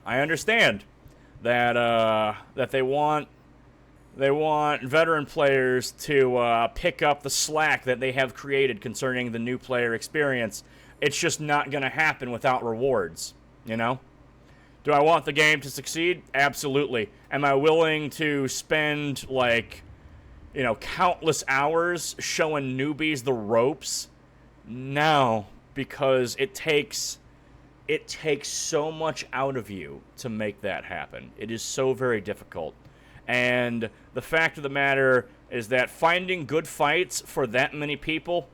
I understand that that they want veteran players to pick up the slack that they have created concerning the new player experience. It's just not going to happen without rewards, you know? Do I want the game to succeed? Absolutely. Am I willing to spend, like, you know, countless hours showing newbies the ropes? No, because it takes so much out of you to make that happen. It is so very difficult. And the fact of the matter is that finding good fights for that many people,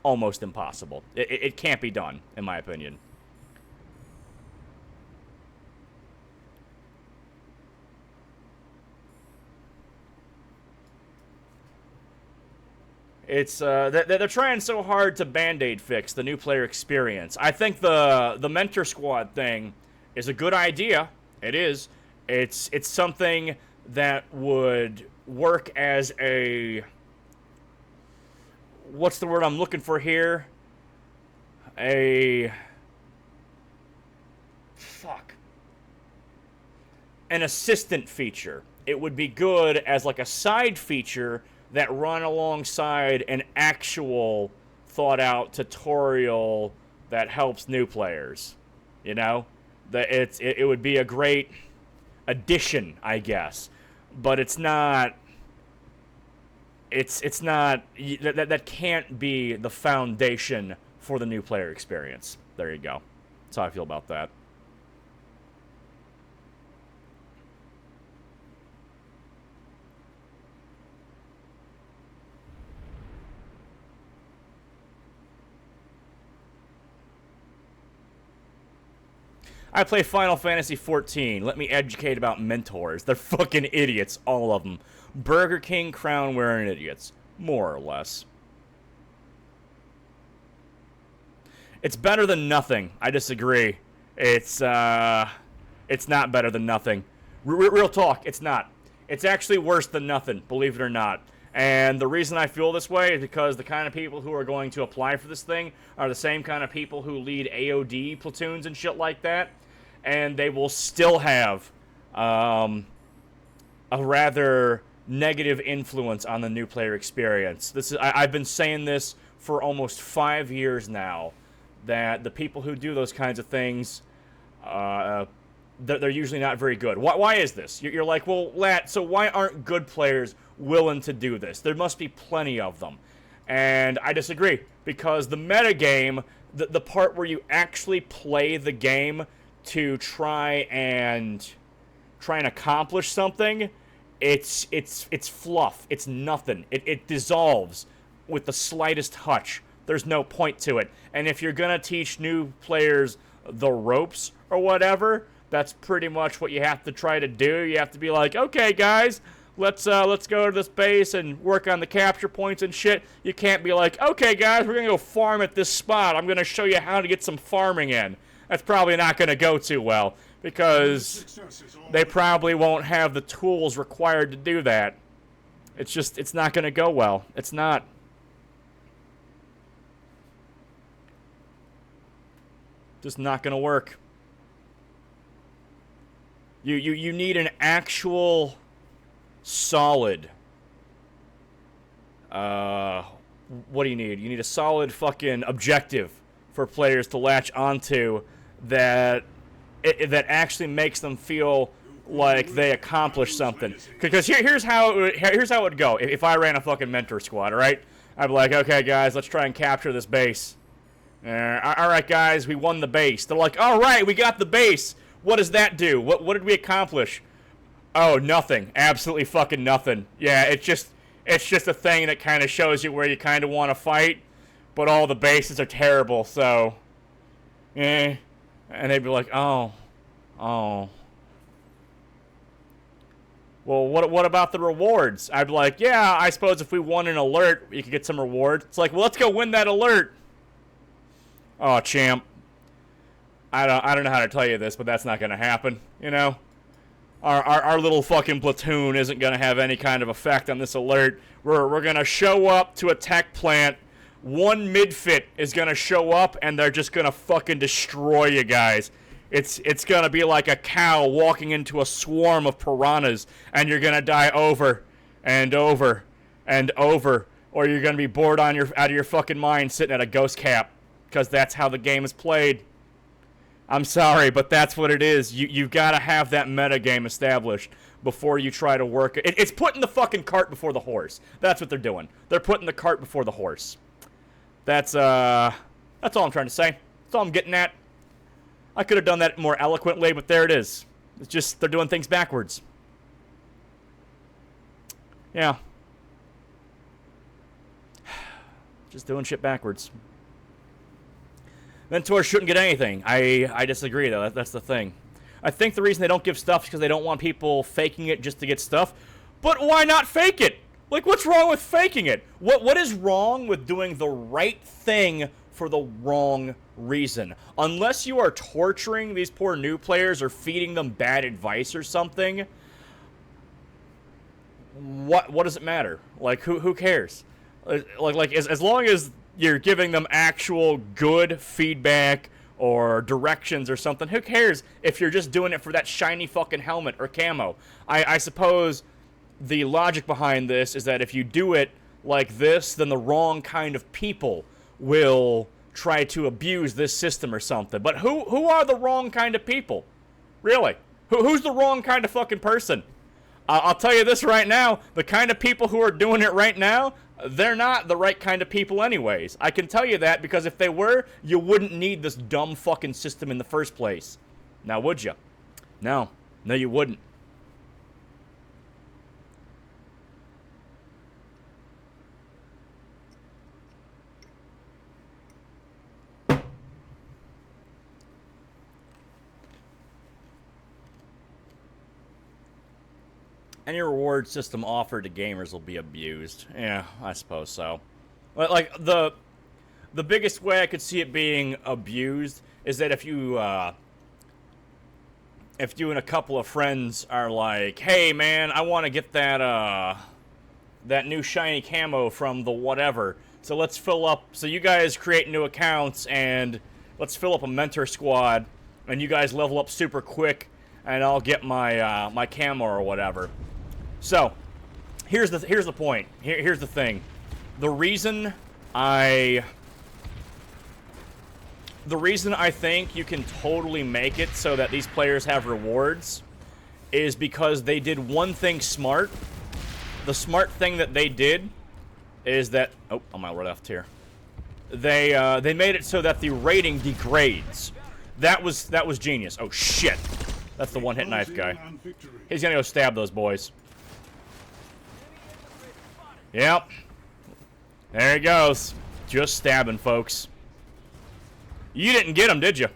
almost impossible. It can't be done, in my opinion. It's they're trying so hard to band-aid fix the new player experience. I think the mentor squad thing is a good idea. It is. It's something that would work as a, what's the word I'm looking for here? An assistant feature. It would be good as like a side feature that run alongside an actual thought out tutorial that helps new players. You know? It would be a great addition, I guess. But it's not that can't be the foundation for the new player experience. There you go. That's how I feel about that. I play Final Fantasy XIV. Let me educate about mentors. They're fucking idiots, all of them. Burger King crown-wearing idiots. More or less. It's better than nothing. I disagree. It's not better than nothing. Real talk, it's not. It's actually worse than nothing, believe it or not. And the reason I feel this way is because the kind of people who are going to apply for this thing are the same kind of people who lead AOD platoons and shit like that. And they will still have a rather negative influence on the new player experience. I've been saying this for almost 5 years now, that the people who do those kinds of things, they're usually not very good. Why is this? You're like, well, Lat, so why aren't good players willing to do this? There must be plenty of them. And I disagree, because the metagame, the part where you actually play the game to try and accomplish something, it's fluff. It's nothing. It dissolves with the slightest touch. There's no point to it. And if you're gonna teach new players the ropes or whatever, that's pretty much what you have to try to do. You have to be like, okay, guys, let's go to this base and work on the capture points and shit. You can't be like, okay, guys, we're gonna go farm at this spot. I'm gonna show you how to get some farming in. That's probably not gonna go too well, because they probably won't have the tools required to do that. It's not gonna go well. It's not. Just not gonna work. You need an actual solid, what do you need? You need a solid fucking objective for players to latch onto that actually makes them feel like they accomplished something. Because here's how it would go if I ran a fucking mentor squad, alright? I'd be like, okay, guys, let's try and capture this base. Alright, guys, we won the base. They're like, alright, we got the base. What does that do? What did we accomplish? Oh, nothing. Absolutely fucking nothing. Yeah, it's just a thing that kind of shows you where you kind of want to fight, but all the bases are terrible, so... And they'd be like, oh. Well, what about the rewards? I'd be like, yeah, I suppose if we won an alert, you could get some reward. It's like, well, let's go win that alert. Oh, champ. I don't know how to tell you this, but that's not going to happen, you know? Our little fucking platoon isn't going to have any kind of effect on this alert. We're going to show up to a tech plant. One midfit is going to show up, and they're just going to fucking destroy you guys. It's gonna be like a cow walking into a swarm of piranhas, and you're gonna die over and over and over, or you're gonna be bored out of your fucking mind sitting at a ghost cap, because that's how the game is played. I'm sorry, but that's what it is. You've got to have that meta game established before you try to work it. It's putting the fucking cart before the horse. That's what they're doing. They're putting the cart before the horse. That's all I'm trying to say. That's all I'm getting at. I could have done that more eloquently, but there it is. It's just they're doing things backwards. Yeah. Just doing shit backwards. Mentors shouldn't get anything. I disagree, though. That's the thing. I think the reason they don't give stuff is because they don't want people faking it just to get stuff. But why not fake it? Like, what's wrong with faking it? What is wrong with doing the right thing for the wrong reason? Unless you are torturing these poor new players or feeding them bad advice or something, what does it matter? Like, who cares? Like as long as you're giving them actual good feedback or directions or something, who cares if you're just doing it for that shiny fucking helmet or camo? I suppose the logic behind this is that if you do it like this, then the wrong kind of people will try to abuse this system or something. But who are the wrong kind of people? Really? Who's the wrong kind of fucking person? I'll tell you this right now, the kind of people who are doing it right now, they're not the right kind of people anyways. I can tell you that because if they were, you wouldn't need this dumb fucking system in the first place. Now, would you? No. No, you wouldn't. Any reward system offered to gamers will be abused. Yeah, I suppose so. Like, the biggest way I could see it being abused is that if you and a couple of friends are like, hey man, I want to get that new shiny camo from the whatever, so let's fill up, so you guys create new accounts and let's fill up a mentor squad, and you guys level up super quick, and I'll get my my camo or whatever. So, here's the point. Here's the thing. The reason I think you can totally make it so that these players have rewards is because they did one thing smart. The smart thing that they did is that I'm on my left here. They made it so that the rating degrades. That was genius. Oh shit. That's the one-hit knife guy. He's gonna go stab those boys. Yep. There he goes. Just stabbing, folks. You didn't get him, did you?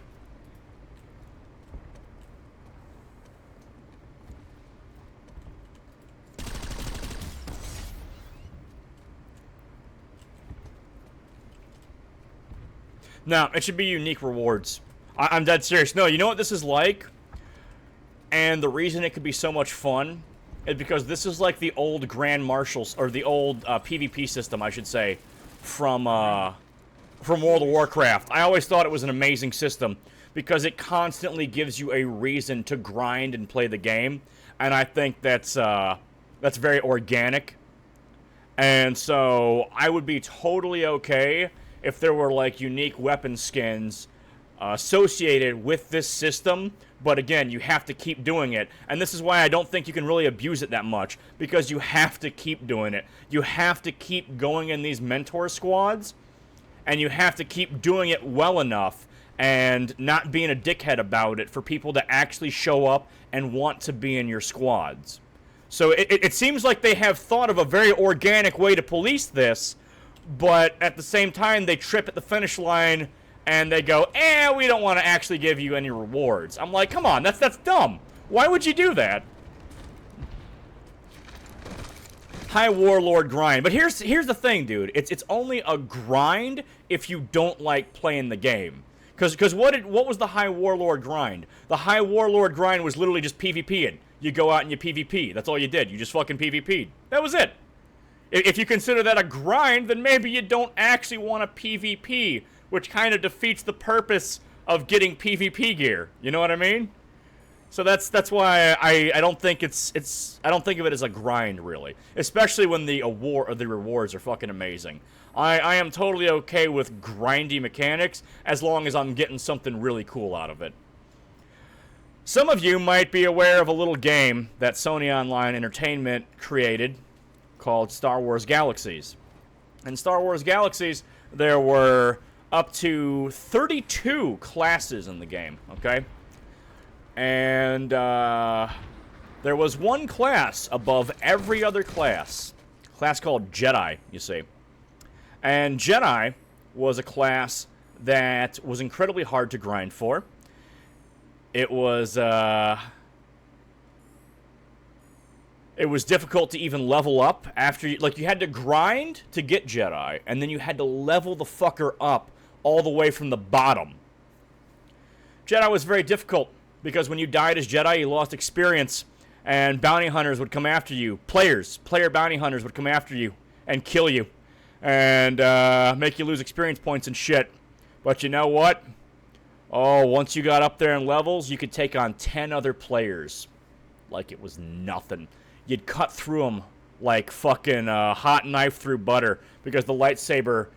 No, it should be unique rewards. I'm dead serious. No, you know what this is like? And the reason it could be so much fun is because this is like the old Grand Marshals, or the old PvP system, I should say, from World of Warcraft. I always thought it was an amazing system because it constantly gives you a reason to grind and play the game, and I think that's very organic. And so I would be totally okay if there were like unique weapon skins associated with this system, but again, you have to keep doing it. And this is why I don't think you can really abuse it that much, because you have to keep doing it. You have to keep going in these mentor squads, and you have to keep doing it well enough and not being a dickhead about it for people to actually show up and want to be in your squads. So it seems like they have thought of a very organic way to police this, but at the same time, they trip at the finish line and they go, we don't want to actually give you any rewards. I'm like, come on, that's dumb. Why would you do that? High Warlord grind. But here's the thing, dude. It's only a grind if you don't like playing the game. Because what was the High Warlord grind? The High Warlord grind was literally just PvPing. You go out and you PvP. That's all you did. You just fucking PvP'd. That was it. If you consider that a grind, then maybe you don't actually want to PvP, which kind of defeats the purpose of getting PvP gear. You know what I mean? So that's why I don't think I don't think of it as a grind, really, especially when the rewards are fucking amazing. I am totally okay with grindy mechanics as long as I'm getting something really cool out of it. Some of you might be aware of a little game that Sony Online Entertainment created called Star Wars Galaxies. In Star Wars Galaxies, there were up to 32 classes in the game, okay? And there was one class above every other class. A class called Jedi, you see. And Jedi was a class that was incredibly hard to grind for. It was difficult to even level up after you, like, you had to grind to get Jedi, and then you had to level the fucker up all the way from the bottom. Jedi was very difficult because when you died as Jedi, you lost experience, and bounty hunters would come after you. Player bounty hunters would come after you and kill you and make you lose experience points and shit. But you know what? Oh, once you got up there in levels, you could take on 10 other players like it was nothing. You'd cut through them like fucking hot knife through butter because the lightsaber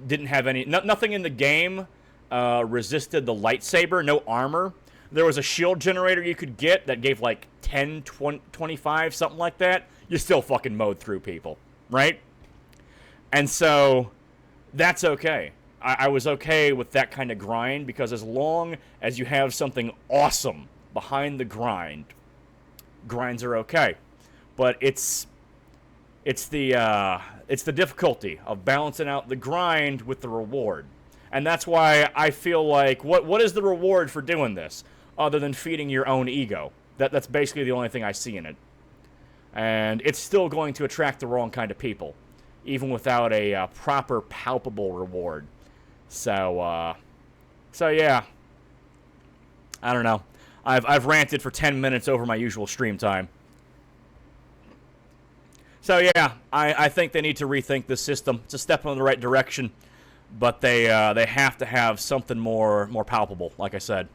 didn't have any... nothing in the game resisted the lightsaber, no armor. There was a shield generator you could get that gave like 10, 20, 25, something like that. You still fucking mowed through people, right? And so that's okay. I was okay with that kind of grind because as long as you have something awesome behind the grind, grinds are okay. But it's the difficulty of balancing out the grind with the reward. And that's why I feel like, what is the reward for doing this other than feeding your own ego? That's basically the only thing I see in it. And it's still going to attract the wrong kind of people, even without a proper, palpable reward. So yeah. I don't know. I've ranted for 10 minutes over my usual stream time. So yeah, I think they need to rethink this system. It's a step in the right direction, but they have to have something more palpable, like I said.